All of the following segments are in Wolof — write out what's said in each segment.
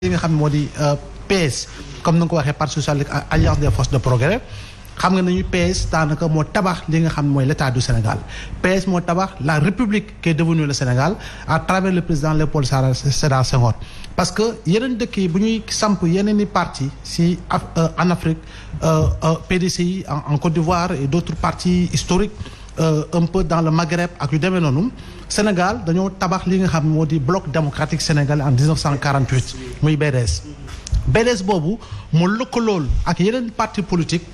li nga xam moo di PS comme ni nga ko waxee parti socialiste alliance des forces de progrès xam nga nañu PS daanaka moo tabax li nga xam mooy l'état du Sénégal PS moo tabax la république qui est devenue le Sénégal à travers le président Léopold Sédar Senghor parce que yeneen dëkk yi bu ñuy samp yeneen i parti si en Afrique PDCI en Côte d'Ivoire et d'autres partis historiques un peu dans le Maghreb ak yu demee noonu Sénégal dañoo tabax li nga xam moo di bloc démocratique sénégalais en 1948 muy BDS boobu mu lëkkalool ak yeneen parti politique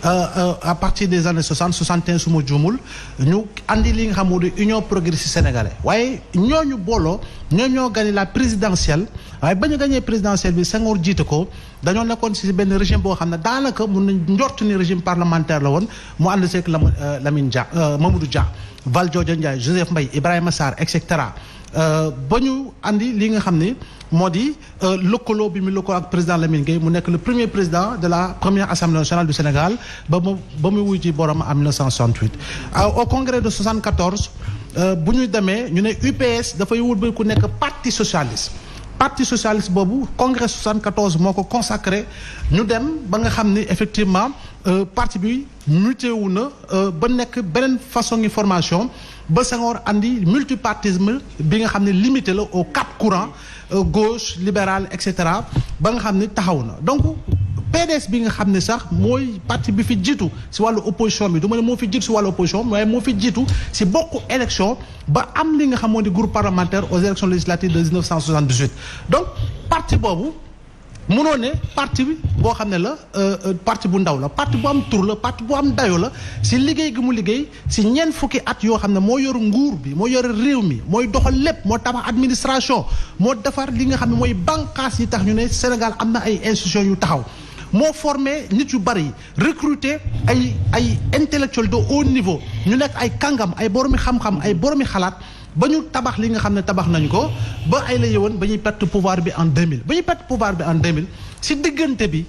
à partir des années 60 61 su ma juumul ñu andi li nga xam moo di union progressiste sénégalais waaye ñooñu booloo ñoo gagné la présidentielle waaye ba ñu gagné présidentielle bi Senghor jiite ko dañoo nekkoon ci benn régime boo xam ne daanaka mun nañ njort ni régime parlementaire la woon mu ànd seeg Lamine Dia Mamadou Dia Valdiodio Ndiaye Joseph Mbaye Ibrahima Sarr et cetera ba ñu andi li nga xam ni moo di lëkkaloo bi mu lëkkaloo ak président Lamine Gueye mu nekk le premier président de la première assemblée nationale du Sénégal ba mu wuy ci borom en 1968. au congrès de 74 bu ñu demee ñu ne UPS dafay wut ba ku nekk parti socialiste. parti socialiste boobu congrès 74 moo ko consacré ñu dem ba nga xam ni effectivement parti bi muté wu na ba nekk beneen façon de formation ba Senghor andi multipartisme bi nga xam ne limité la aux 4 courants gauche libéral et cetera ba nga xam ne taxaw na donc PDS bi nga xam ne sax mooy parti bi fi jiitu si wàllu opposition bi du ma ne moo fi jiitu si wàllu opposition waaye moo fi jiitu si bokk élection ba am li nga xam moo di groupe parlementaire aux élections législatives de 1978 donc parti boobu mënoo ne parti bi boo xam ne la parti bu ndaw la parti bu am tur la parti bu am dayo la si liggéey gi mu liggéey si ñeent fukki at yoo xam ne moo yor nguur bi moo yor réew mi mooy doxal lépp moo tabax administration moo defar li nga xam ne mooy bànqaas yi tax ñu ne Sénégal am na ay institutions yu taxaw moo formé nit yu bari recruter ay intellectuels de haut niveau ñu nekk ay kàngam ay boromi xam-xam ay boromi xalaat ba ñu tabax li nga xam ne tabax nañ ko ba ay la yëwoon ba ñuy perte pouvoir bi en 2000 ba ñuy perte pouvoir bi en 2000 si diggante bi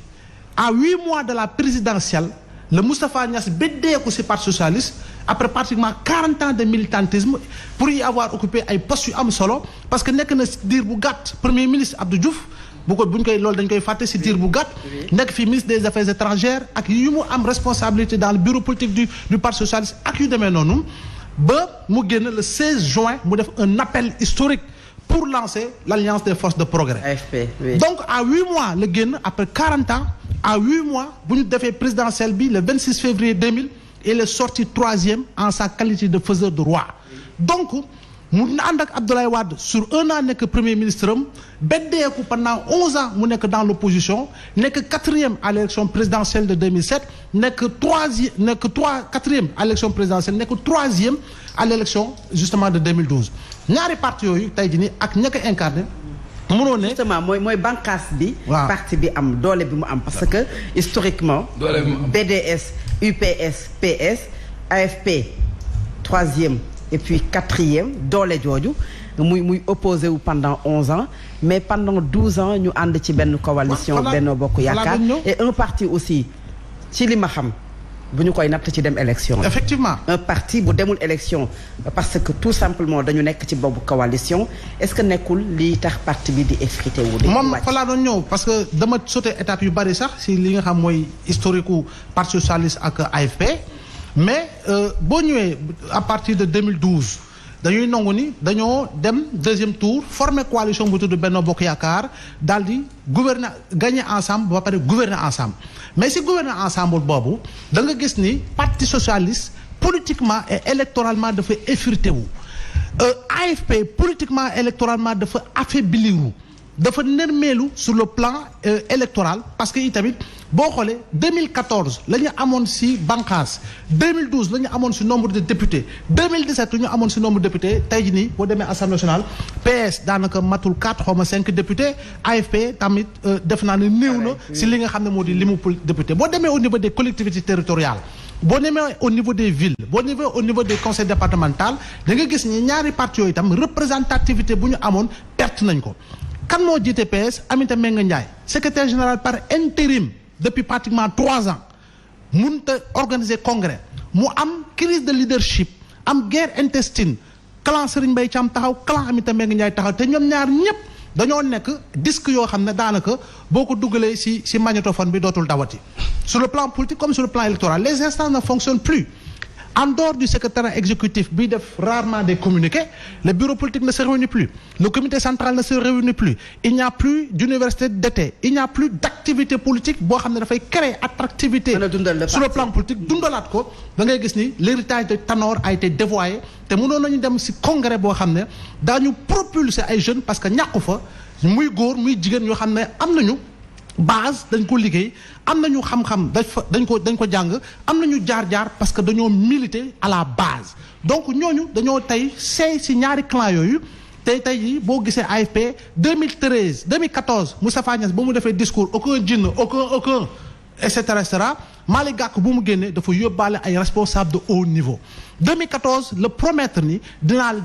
à 8 mois de la présidentielle le Moustapha Niasse beddeeku si parti socialiste après pratiquement 40 ans de militantisme pour y avoir occupé ay postes yu am solo parce que nekk na diir bu gàtt premier ministre Abdou Diouf buñ koy loolu dañ koy fàtte si diir bu gàtt nekk fii ministre des affaires étrangères ak yu mu am responsabilité dans le bureau politique du parti socialiste ak yu demee noonu ba mu génn le 16 juin mu def un appel historique pour lancer l'alliance des forces de progrès AFP, oui. Donc à 8 mois la génn après 40 ans à 8 mois bu ñu defee présidentielle bi le 26 février 2000 il est sorti 3e en sa qualité de faiseur de roi donc mu ànd ak Abdoulaye Wade sur 1 an nekk premier ministre am beddeeku pendant 11 ans mu nekk dans l'opposition nekk 4e à l'élection présidentielle de 2007 nekk 4e à l'élection présidentielle nekk 3e à l'élection justement de 2012 ñaari parti yooyu tey jii nii ak ña ko incarné mënoo ne justement mooy bànqaas bi waaw parti bi am doole bi mu am parce que historiquement BDS UPS PS AFP 3e et puis 4e doole jooju muy opposé wu pendant 11 ans mais pendant 12 ans ñu ànd ci benn coalition Benno Bokk Yaakaar et un parti aussi ci li ma xam bu ñu koy natt ci dem élection effectivement un parti bu demul élection parce que tout simplement dañu nekk ci boobu coalition est-ce que nekkul lii tax parti bi di effrité wu moom fa laa doon ñëw parce que dama sauté étape yu bari sax si li nga xam mooy historique u parti socialiste ak AFP mais boo ñëwee à partir de 2012 dañuy nangu ni dañoo dem 2e tour former coalition bu tudd Benno Bokk Yaakaar daal di gouverner gagner ensemble ba pare gouverner ensemble mais si gouverner ensemble boobu da nga gis ni parti socialiste politiquement et électoralement dafa effrité wu AFP politiquement électoralement dafa affaibliru dafa nërmeelu sur le plan électoral parce que itamit boo xoolee 2014 la ñu amoon si bànqaas 2012 la ñu amoon si nombre de députés 2017 la ñu amoon si nombre de députés tey jii nii boo demee assemblée nationale PS daanaka matul 4 xaw ma 5 députés AFP tamit def naa ne néew na si li nga xam ne moo di limu député boo demee au niveau des collectivités territoriales boo demee au niveau des villes boo demee au niveau des conseils départementaux da nga gis ni ñaari partis yooyu itam représentativité bu ñu amoon perte nañ ko. kan moo jiite PS Aminata Mbengue Ndiaye secrétaire général par intérim depuis pratiquement 3 ans mënut a organiser congrès mu am crise de leadership am guerre intestine clan Serigne Mbaye Thiam taxaw clan Aminata Mbengue Ndiaye taxaw te ñoom ñaar ñëpp dañoo nekk disque yoo xam ne daanaka boo ko dugalee si magnétophone bi dootul dawati sur le plan politique comme sur le plan électoral les instances ne fonctionnent plus. En dehors du secrétariat exécutif bi def rarement des communiqués le bureau politique ne se réunit plus le comité central ne se réunit plus il n'y a plus d'université d'été il n'y a plus d'activité politique boo xam ne dafay créer attractivité sur le plan politique dundalaat ko da ngay gis ni l'héritage de Tanor a été dévoyé te mënoon nañu dem ci congrès boo xam ne daañu propulser ay jeunes parce que ñàkku fa muy góor muy jigéen yoo xam ne am nañu base dañ ko liggéey am nañu xam-xam dañ ko jàng am nañu jaar-jaar parce que dañoo militer à la base donc ñooñu dañoo tey seey ci ñaari clan yooyu tey jii boo gisee AFP 2013 2014 Moustapha Niasse ba mu defee discours aucun djinn aucun et cetera Malick Gakou bu mu génnee dafa yóbbaale ay responsables de haut niveau 2014 le promettre ni dinaa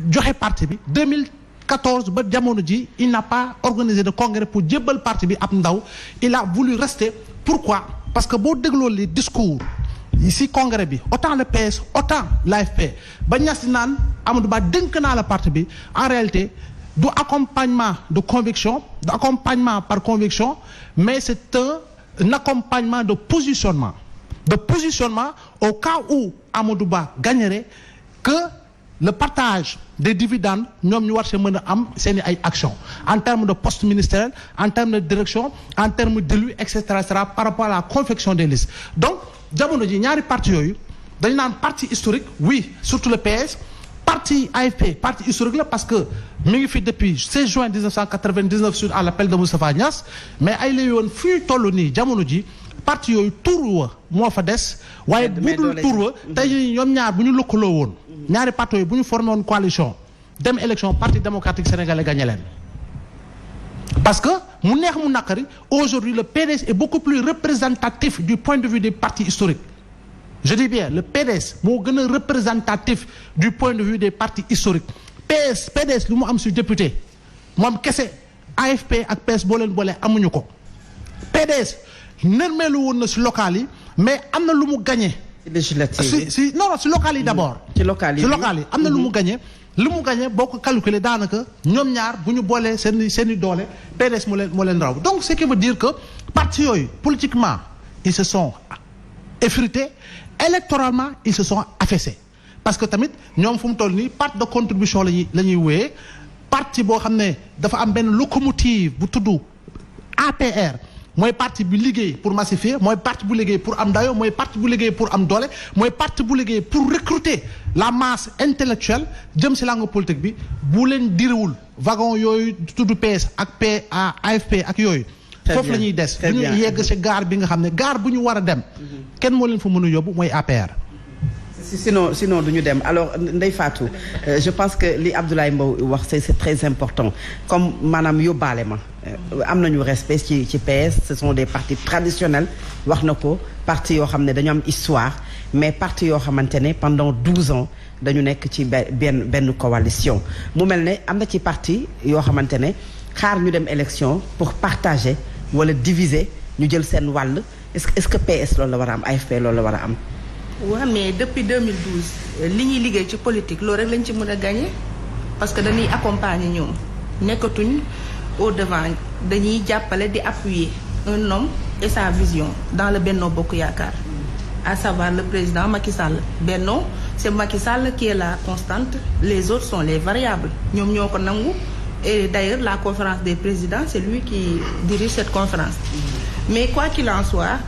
joxe parti bi 2014 ba jamono ji il n'a pas organisé de congrès pour jébbal parti bi ab ndaw il a voulu rester pourquoi parce que boo dégloo les discours ici congrès bi autant le PS autant l'AFP ba Niasse di naan Amadou Ba dénk naa la parti bi en réalité du accompagnement de conviction du accompagnement par conviction mais c'est un accompagnement de positionnement au cas où Amadou Ba gagnerait que le partage des dividendes ñoom ñu war see mën a am seeni ay actions en termes de poste ministériel en termes de direction en termes d'élus et cetera par rapport à la confection des listes donc jamono ji ñaari parti yooyu dañu naan parti historique oui surtout le PS parti AFP parti historique la parce que mi ngi fi depuis 16 juin 1999 suite à l'appel de Moustapha Niasse mais ay la yoon fii toll nii jamono ji parti yooyu tur wa moo fa des waaye bu dul tur wa tey ñoom ñaar bu ñu lëkkaloo woon ñaari parti yooyu bu ñu formé woon coalition dem élection parti démocratique sénégalais gagné leen parce que mu neex mu naqari aujourd'hui le PDS est beaucoup plus représentatif du point de vue des partis historiques je dis bien le PDS moo gën a représentatif du point de vue des partis historiques PDS lu mu am si député moom kese AFP ak PS boo leen boolee amuñu ko PDS nërmeelu woon na si local yi mais am na lu mu gagné si local yi d'abord ci local yi am na lu mu gagné boo ko calculer daanaka ñoom ñaar bu ñu boolee seeni doole PDS moo leen raw donc ce qui veut dire que parti yooyu politiquement ils se sont effrités électoralement ils se sont affaissés parce que tamit ñoom fu mu toll nii part de contribution la ñuy wéyee parti boo xam ne dafa am benn locomotive bu tudd APR mooy parti bu liggéey pour massifier mooy parti bu liggéey pour am dayo mooy parti bu liggéey pour am doole mooy parti bu liggéey pour recruter la masse intellectuelle jëm ci langue politique bi bu leen diriwul wagon yooyu tudd PS ak AFP ak yooyu foofu la ñuy des bu ñu yegg ci gaar bi nga xam ne gaar bu ñu war a dem kenn moo leen fa mën a yóbbu mooy APR sinon du ñu dem alors Ndeye Fatou je pense que li Abdoulaye Mbow wax c'est très important comme maanaam yóbbaale ma am nañu respect ci PS ce sont des partis traditionnels wax na ko parti yoo xam ne dañu am histoire mais parti yoo xamante ne pendant 12 ans dañu nekk ci benn coalition mu mel ne am na ci parti yoo xamante ne xaar ñu dem élection pour partager wala diviser ñu jël seen wàll est-ce que PS loolu la war a am AFP loolu la war a am waaw mais depuis 2012 li ñuy liggéey ci politique loolu rek lañ ci mën a gagner parce que dañuy accompagner ñoom nekkatuñ au devant dañuy jàppale di appuyer un homme et sa vision dans le Benno Bokk Yaakaar à savoir le président Macky Sall Benno c'est Macky Sall qui est la constante les autres sont les variables ñoom ñoo ko nangu et d'ailleurs la conférence des présidents c'est lui qui dirige cette conférence mais quoi qu'il en soit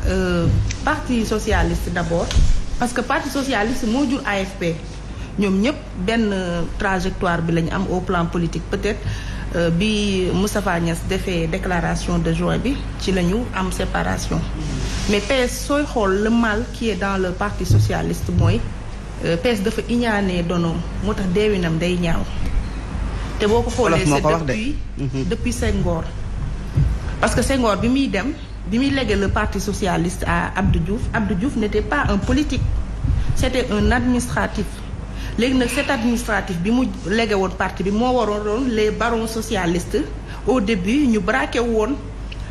parti socialiste d'abord parce que parti socialiste moo jur AFP ñoom ñëpp benn trajectoire bi la ñu am au plan politique peut-être bi Moustapha Niasse defee déclaration de juin bi ci la ñu am séparation mais PS sooy xool le mal qui est dans le parti socialiste mooy PS dafa iñaanee donoom moo tax deewinam day ñaaw te boo ko xoolee c'est depuis Senghor parce que Senghor bi muy légué le parti socialiste à Abdou Diouf n'était pas un politique c'était un administratif léegi nag cet administratif bi mu légué woon parti bi moo waroon doon les barons socialistes au début ñu braqué woon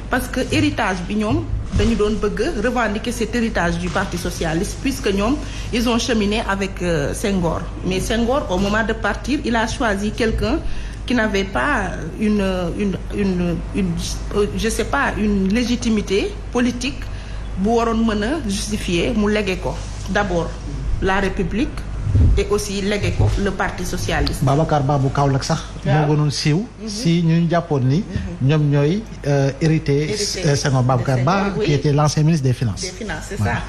parce que héritage bi ñoom dañu doon bëgg revendiquer cet héritage du parti socialiste puisque ñoom ils ont cheminé avec Senghor mais Senghor au moment de partir il a choisi quelqu'un qui n'avait pas je sais pas une légitimité politique bu waroon mën a justifier mu légué ko d'abord la République et aussi légué ko le Parti socialiste. Babacar Ba bu Kaolack sax. moo gënoon siiw. si ñu jàppoon ni. ñoom ñooy hérité Senghor Babacar Ba qui était l'ancien ministre des finances. Des finances, c'est ça.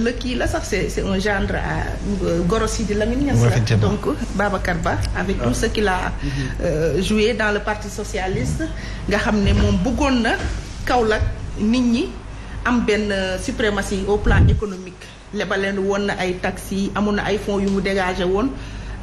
Le kii la sax c'est un gendre à Goro Sidi Lamine Niass la. Donc Babacar Ba avec tout ce qu'il a joué dans le Parti socialiste nga xam ne moom bëggoon na Kaolack nit ñi am benn suprématie au plan économique. lebaleen woon na ay taxes amoon na ay fonds yu mu dégagé woon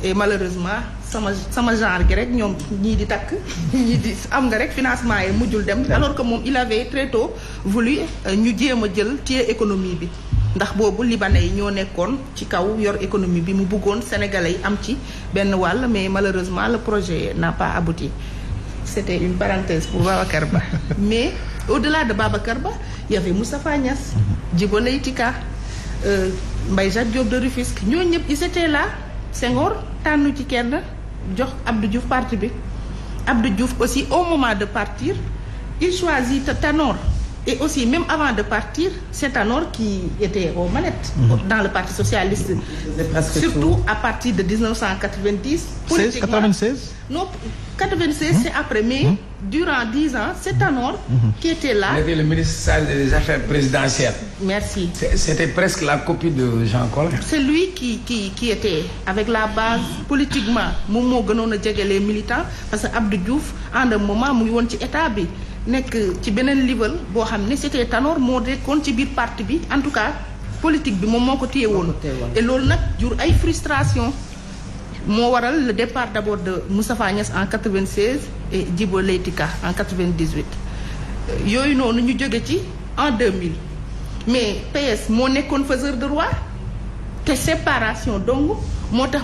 et malheureusement sama genre gi rek ñoom ñii di takk ñii di am nga rek financement yi mujjul dem alors que moom il avait très tôt voulu ñu jéem a jël ci économie bi ndax boobu libanais yi ñoo nekkoon ci kaw yor économie bi mu bëggoon sénégalais yi am ci benn wàll mais malheureusement le projet n'a pas abouti. C'était une parenthèse pour Babacar Ba mais au-delà de Babacar Ba il y avait Moustapha Niasse, Djibo Leyti Ka, Mbaye Jacques Diop de Rufisque ñooñu ñëpp ils étaient là. Senghor tànnu ci kenn jox Abdou Diouf parti bi Abdou Diouf aussi au moment de partir il choisit Tanor et aussi même avant de partir c'est Tanor qui était aux manettes dans le Parti socialiste surtout à partir de 1990 politiquement 96 non 96 c'est après mais durant 10 ans c'est Tanor qui était là. Il était le ministre des Affaires présidentielles. Merci. C'était presque la copie de Jean Collin. C'est lui qui était avec la base politiquement moom moo gënoon a jege les militants parce que Abdou Diouf en un moment mu ngi woon ci état bi nekk ci beneen level boo xam ne c'était Tanor moo dekkoon ci biir parti bi en tout cas politique bi moom moo ko téye woon. Et loolu nag jur ay frustration moo waral le départ d'abord de Moustapha Niasse en 96 et Djibo Leyti Ka en 98 yooyu noonu ñu jóge ci en 2000 mais PS moo nekkoon faiseur de roi te séparation donc moo tax